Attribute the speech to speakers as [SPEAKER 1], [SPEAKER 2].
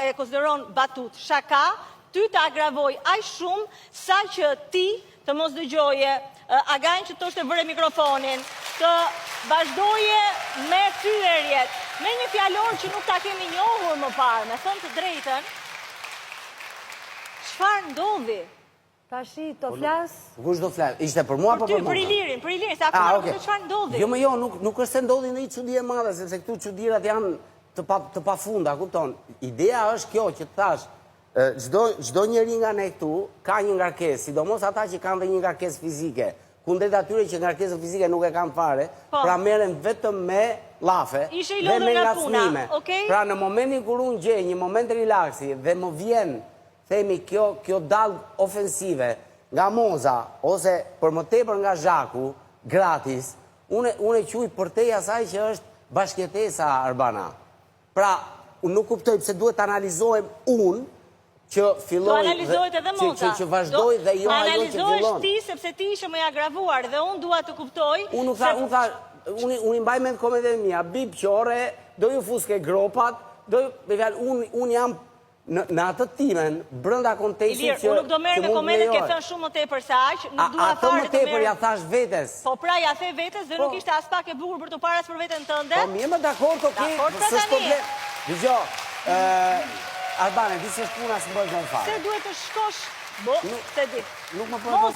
[SPEAKER 1] e konsideron batut, shaka, ty të agravoj aq shumë sa që ti të mos dëgjoje agajnë që të është të vëre mikrofonin, të vazhdoje me thyerjet, me një fjalor që nuk ta kemi njohur më parë, me thënë të drejtën, çfarë ndodhi?
[SPEAKER 2] Tashi të flas?
[SPEAKER 3] Kush do flas? Ishte për mua apo për mua?
[SPEAKER 1] Për Ilirin, se akoma nuk çfarë ndodhi.
[SPEAKER 3] Jo, nuk është se ndodhi në një çudi e madhe, sepse këtu çudirat janë të pafunda, kupton? Ideja është kjo që thash, çdo njeri nga ne këtu ka një ngarkesë, sidomos ata që kanë dhe një ngarkesë fizike, kundrejt atyre që ngarkesën fizike nuk e kanë fare, pra merren vetëm me llafe dhe me ngacmime. Pra në momentin kur unë gjej një moment relaksi dhe më vjen, themi, kjo dallë ofensive nga Moza, ose për më tepër nga Zhaku, gratis, unë e quaj përtej asaj që është bashkëtesa Arbana. Pra, unë nuk kuptoj pse duhet të analizojmë unë që filloj...
[SPEAKER 1] Do analizohet edhe Moza.
[SPEAKER 3] Që vazhdoj dhe jo ajo që fillon.
[SPEAKER 1] Analizohesh ti, sepse ti ishe më i agravuar dhe unë dua të kuptoj...
[SPEAKER 3] Unë i mbaj me të komentet mija, bip qore, do ju fuske gropat, unë jam në atë timen, brënda kontekstit që...
[SPEAKER 1] Ilir, unë nuk do merë me komentet, ke thënë shumë më tepër se aq, nuk dua
[SPEAKER 3] ato
[SPEAKER 1] fare
[SPEAKER 3] më tepër ja thash vetes.
[SPEAKER 1] Po pra ja the vetes dhe nuk ishte as pak e bukur për të paras për veten tënde.
[SPEAKER 3] Po mirë, më dakord, okej, s'është problem. Dëgjoj, Albane, di se është puna së bëjë në fare.
[SPEAKER 1] Se duhet të shkosh, se di.
[SPEAKER 3] Nuk më përdo.